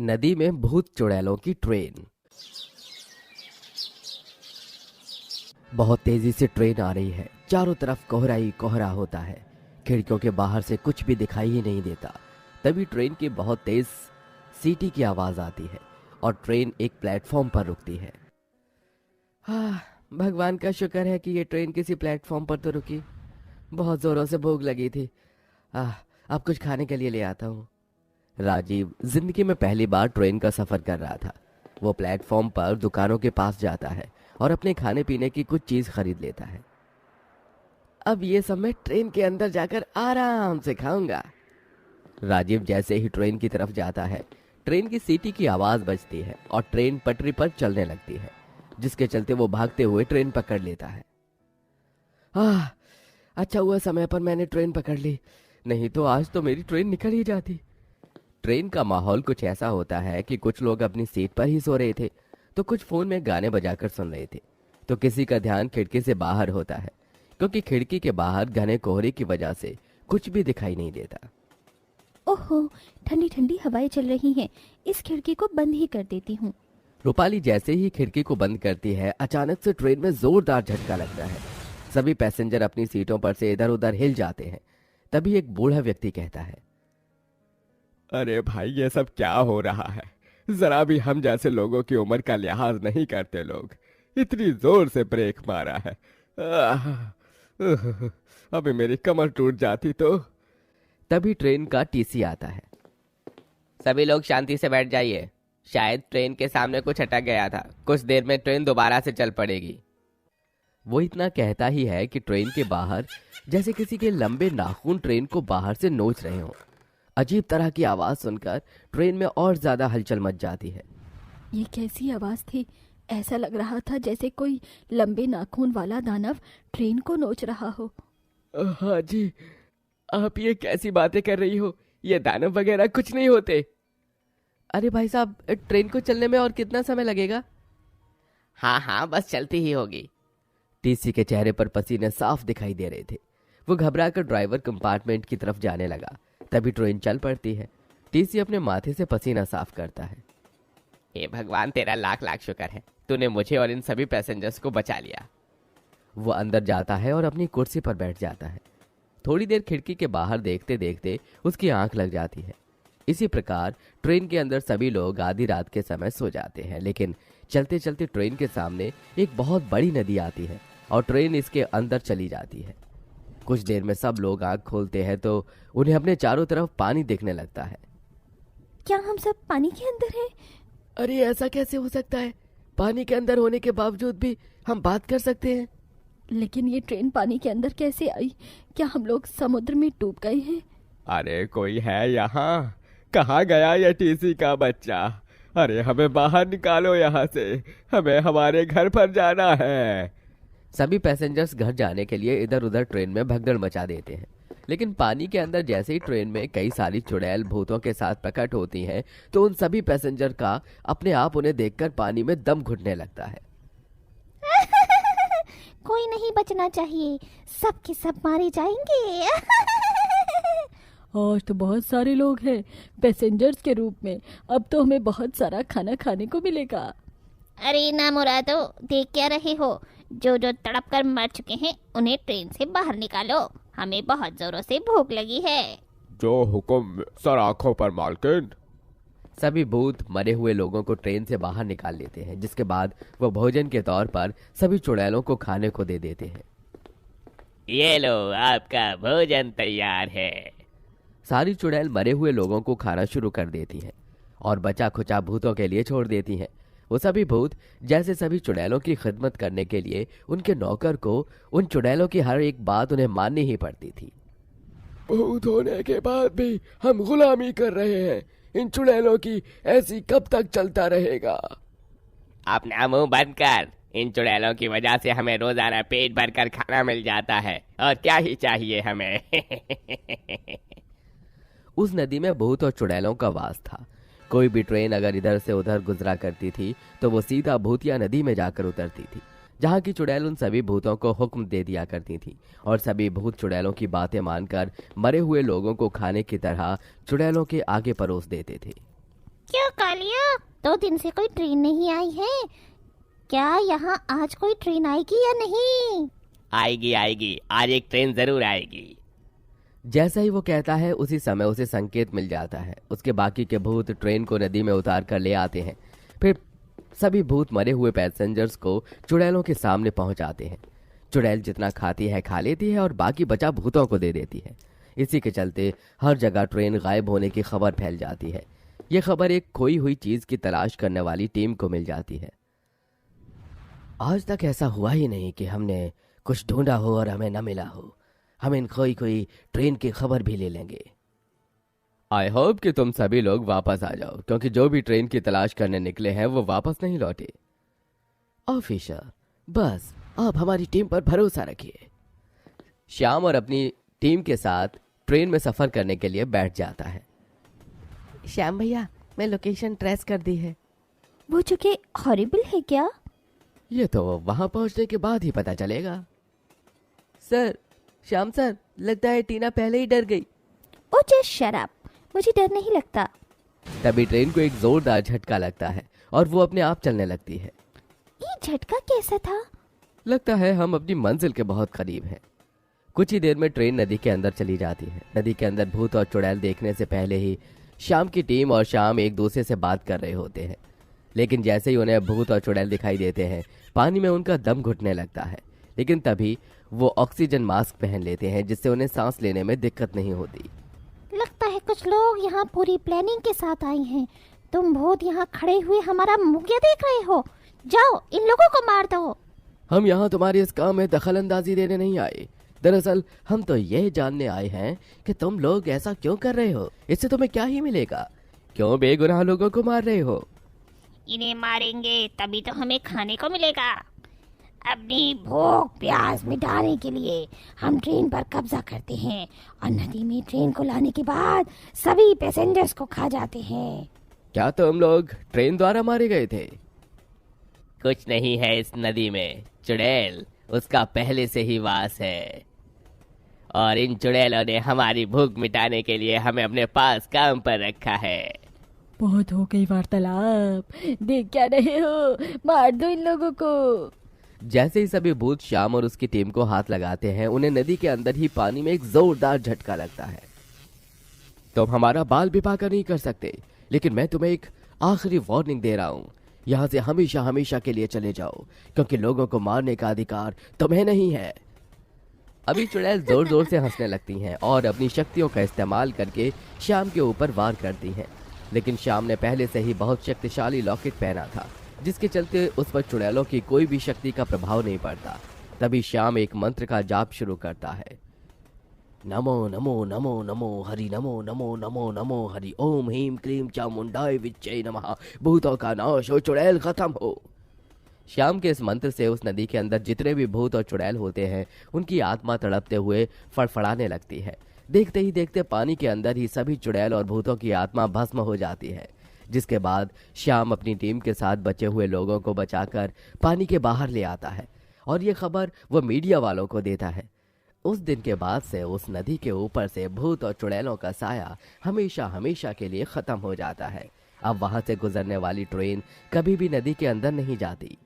नदी में भूत चुड़ैलों की ट्रेन। बहुत तेजी से ट्रेन आ रही है। चारों तरफ कोहरा ही कोहरा होता है। खिड़कियों के बाहर से कुछ भी दिखाई ही नहीं देता। तभी ट्रेन की बहुत तेज सीटी की आवाज आती है और ट्रेन एक प्लेटफॉर्म पर रुकती है। हाँ, भगवान का शुक्र है कि ये ट्रेन किसी प्लेटफॉर्म पर तो रुकी। बहुत जोरों से भूख लगी थी। अब कुछ खाने के लिए ले आता हूँ। राजीव जिंदगी में पहली बार ट्रेन का सफर कर रहा था। वो प्लेटफॉर्म पर दुकानों के पास जाता है और अपने खाने पीने की कुछ चीज खरीद लेता है। अब ये सब मैं ट्रेन के अंदर जाकर आराम से खाऊंगा। राजीव जैसे ही ट्रेन की तरफ जाता है, ट्रेन की सीटी की आवाज बजती है और ट्रेन पटरी पर चलने लगती है, जिसके चलते वो भागते हुए ट्रेन पकड़ लेता है। अच्छा हुआ समय पर मैंने ट्रेन पकड़ ली, नहीं तो आज तो मेरी ट्रेन निकल ही जाती। ट्रेन का माहौल कुछ ऐसा होता है कि कुछ लोग अपनी सीट पर ही सो रहे थे, तो कुछ फोन में गाने बजाकर सुन रहे थे, तो किसी का ध्यान खिड़की से बाहर होता है, क्योंकि खिड़की के बाहर घने कोहरे की वजह से कुछ भी दिखाई नहीं देता। ओहो, ठंडी ठंडी हवाएं चल रही हैं। इस खिड़की को बंद ही कर देती हूँ। रूपाली जैसे ही खिड़की को बंद करती है, अचानक से ट्रेन में जोरदार झटका लगता है। सभी पैसेंजर अपनी सीटों पर से इधर उधर हिल जाते हैं। तभी एक बूढ़ा व्यक्ति कहता है, अरे भाई, ये सब क्या हो रहा है? जरा भी हम जैसे लोगों की उम्र का लिहाज नहीं करते लोग। इतनी जोर से ब्रेक मारा है। अभी मेरी कमर टूट जाती तो। तभी ट्रेन का टीसी आता है। सभी लोग शांति से बैठ जाइए। शायद ट्रेन के सामने कुछ अटक गया था। कुछ देर में ट्रेन दोबारा से चल पड़ेगी। वो इतना कहता ही है कि ट्रेन के बाहर जैसे किसी के लंबे नाखून ट्रेन को बाहर से नोच रहे हों। अजीब तरह की आवाज सुनकर ट्रेन में और ज्यादा हलचल मच जाती है। ये कैसी आवाज थी? ऐसा लग रहा था जैसे कोई लंबे नाखून वाला दानव ट्रेन को नोच रहा हो। हाँ जी, आप ये कैसी बातें कर रही हो? ये दानव वगैरह कुछ नहीं होते। अरे भाई साहब, ट्रेन को चलने में और कितना समय लगेगा? हाँ, बस चलती ही होगी। टीसी के चेहरे पर पसीने साफ दिखाई दे रहे थे। वो घबराकर ड्राइवर कंपार्टमेंट की तरफ जाने लगा। तभी ट्रेन चल पड़ती है। टीसी अपने माथे से पसीना साफ करता है। हे भगवान, तेरा लाख लाख शुक्र है, तूने मुझे और इन सभी पैसेंजर्स को बचा लिया। वो अंदर जाता है और अपनी कुर्सी पर बैठ जाता है। थोड़ी देर खिड़की के बाहर देखते देखते उसकी आंख लग जाती है। इसी प्रकार ट्रेन के अंदर सभी लोग आधी रात के समय सो जाते हैं, लेकिन चलते चलते ट्रेन के सामने एक बहुत बड़ी नदी आती है और ट्रेन इसके अंदर चली जाती है। कुछ देर में सब लोग आंख खोलते हैं तो उन्हें अपने चारों तरफ पानी दिखने लगता है। क्या हम सब पानी के अंदर हैं? अरे ऐसा कैसे हो सकता है? पानी के अंदर होने के बावजूद भी हम बात कर सकते हैं। लेकिन ये ट्रेन पानी के अंदर कैसे आई? क्या हम लोग समुद्र में डूब गए हैं? अरे कोई है यहाँ? कहाँ गया ये टीसी का बच्चा? अरे हमें बाहर निकालो यहाँ से। हमें हमारे घर पर जाना है। सभी पैसेंजर्स घर जाने के लिए इधर उधर ट्रेन में भगदड़ मचा देते हैं, लेकिन पानी के अंदर जैसे ही ट्रेन में कई सारी चुड़ैल भूतों के साथ प्रकट होती हैं, तो उन सभी पैसेंजर का अपने आप उन्हें देखकर पानी में दम घुटने लगता है। कोई नहीं बचना चाहिए, सब के सब मारे जाएंगे। आज तो बहुत सारे लोग हैं पैसेंजर्स के रूप में। अब तो हमें बहुत सारा खाना खाने को मिलेगा। अरे ना मुरादो, देख क्या रहे हो? जो जो तड़प कर मर चुके हैं उन्हें ट्रेन से बाहर निकालो। हमें बहुत जोरों से भूख लगी है। जो हुक्म सर आंखों पर मालकिन। सभी भूत मरे हुए लोगों को ट्रेन से बाहर निकाल लेते हैं, जिसके बाद वो भोजन के तौर पर सभी चुड़ैलों को खाने को दे देते हैं। ये लो, आपका भोजन तैयार है। सारी चुड़ैल मरे हुए लोगों को खाना शुरू कर देती हैं और बचा खुचा भूतों के लिए छोड़ देती हैं। वो सभी भूत जैसे सभी चुड़ैलों की खिदमत करने के लिए उनके नौकर को उन चुड़ैलों की हर एक बात उन्हें माननी ही पड़ती थी। भूत होने के बाद भी हम गुलामी कर रहे हैं। इन चुड़ैलों की ऐसी कब तक चलता रहेगा? अपना मुंह बंद कर। इन चुड़ैलों की वजह से हमें रोजाना पेट भरकर खाना मिल जाता है, और क्या ही चाहिए हमें। उस नदी में भूत और चुड़ैलों का वास था। कोई भी ट्रेन अगर इधर से उधर गुजरा करती थी तो वो सीधा भूतिया नदी में जाकर उतरती थी, जहाँ की चुड़ैल उन सभी भूतों को हुक्म दे दिया करती थी और सभी भूत चुड़ैलों की बातें मानकर मरे हुए लोगों को खाने की तरह चुड़ैलों के आगे परोस देते थे। क्यों कर 2 दिन से कोई ट्रेन नहीं आई है। क्या यहाँ आज कोई ट्रेन आएगी या नहीं? आएगी आएगी, आज एक ट्रेन जरूर आएगी। जैसा ही वो कहता है उसी समय उसे संकेत मिल जाता है। उसके बाकी के भूत ट्रेन को नदी में उतार कर ले आते हैं। फिर सभी भूत मरे हुए पैसेंजर्स को चुड़ैलों के सामने पहुंचाते हैं। चुड़ैल जितना खाती है खा लेती है और बाकी बचा भूतों को दे देती है। इसी के चलते हर जगह ट्रेन गायब होने की खबर फैल जाती है। ये खबर एक खोई हुई चीज की तलाश करने वाली टीम को मिल जाती है। आज तक ऐसा हुआ ही नहीं कि हमने कुछ ढूंढा हो और हमें न मिला हो। हम इन खोई खोई ट्रेन की खबर भी ले लेंगे। आई होप कि तुम सभी लोग वापस आ जाओ, क्योंकि जो भी ट्रेन की तलाश करने निकले हैं वो वापस नहीं लौटे। ऑफिसर, बस आप हमारी टीम पर भरोसा रखिए। श्याम और अपनी टीम के साथ ट्रेन में सफर करने के लिए बैठ जाता है। श्याम भैया, मैं लोकेशन ट्रेस कर दी है। वो जगह हॉरिबल है क्या? ये तो वहां पहुंचने के बाद ही पता चलेगा। सर, श्याम सर, लगता है टीना पहले ही डर गई। ओ जस्ट शट अप, मुझे डर नहीं लगता। तभी ट्रेन को एक जोरदार झटका लगता है और वो अपने आप चलने लगती है। ये झटका कैसा था? लगता है हम अपनी मंजिल के बहुत करीब हैं। कुछ ही देर में ट्रेन नदी के अंदर चली जाती है। नदी के अंदर भूत और चुड़ैल देखने से पहले ही श्याम की टीम और श्याम एक दूसरे से बात कर रहे होते हैं। लेकिन जैसे ही उन्हें भूत और चुड़ैल दिखाई देते हैं, पानी में उनका दम घुटने लगता है। लेकिन तभी वो ऑक्सीजन मास्क पहन लेते हैं, जिससे उन्हें सांस लेने में दिक्कत नहीं होती। लगता है कुछ लोग यहाँ पूरी प्लानिंग के साथ आए हैं। तुम भूत यहाँ खड़े हुए हमारा मुंह क्या देख रहे हो? जाओ इन लोगों को मार दो। हम यहाँ तुम्हारे इस काम में दखल अंदाजी देने नहीं आए। दरअसल हम तो यह जानने आए हैं कि तुम लोग ऐसा क्यों कर रहे हो। इससे तुम्हें क्या ही मिलेगा? क्यों बेगुनाह लोगों को मार रहे हो? इन्हें मारेंगे तभी तो हमें खाने को मिलेगा। अपनी भूख प्यास मिटाने के लिए हम ट्रेन पर कब्जा करते हैं और नदी में ट्रेन को लाने के बाद सभी पैसेंजर्स को खा जाते हैं। क्या तुम लोग ट्रेन द्वारा मारे गए थे? कुछ नहीं है इस नदी में, चुड़ैल उसका पहले से ही वास है और इन चुड़ैलों ने हमारी भूख मिटाने के लिए हमें अपने पास काम पर रखा है। बहुत हो गई वार्तालाप, देख क्या रहे हो? मार दो इन लोगों को। जैसे ही सभी भूत श्याम और उसकी टीम को हाथ लगाते हैं, उन्हें नदी के अंदर ही पानी में एक जोरदार झटका लगता है। तुम हमारा बाल भी पाकर नहीं कर सकते, लेकिन मैं तुम्हें एक आखिरी वार्निंग दे रहा हूँ। यहाँ से हमेशा हमेशा के लिए चले जाओ, क्योंकि लोगों को मारने का अधिकार तुम्हें नहीं है। अभी चुड़ैल जोर जोर से हंसने लगती हैं और अपनी शक्तियों का इस्तेमाल करके श्याम के ऊपर वार करती हैं। लेकिन श्याम ने पहले से ही बहुत शक्तिशाली लॉकेट पहना था, जिसके चलते उस पर चुड़ैलों की कोई भी शक्ति का प्रभाव नहीं पड़ता। तभी श्याम एक मंत्र का जाप शुरू करता है। नमो नमो नमो नमो हरि, नमो नमो नमो नमो हरि, ओम ह्रीं क्लीं चामुंडाय विच्चे नमः, भूतों का नाश हो, चुड़ैल खत्म हो। श्याम के इस मंत्र से उस नदी के अंदर जितने भी भूत और चुड़ैल होते हैं, उनकी आत्मा तड़पते हुए फड़फड़ाने लगती है। देखते ही देखते पानी के अंदर ही सभी चुड़ैल और भूतों की आत्मा भस्म हो जाती है। जिसके बाद श्याम अपनी टीम के साथ बचे हुए लोगों को बचाकर पानी के बाहर ले आता है और ये खबर वो मीडिया वालों को देता है। उस दिन के बाद से उस नदी के ऊपर से भूत और चुड़ैलों का साया हमेशा हमेशा के लिए खत्म हो जाता है। अब वहां से गुजरने वाली ट्रेन कभी भी नदी के अंदर नहीं जाती।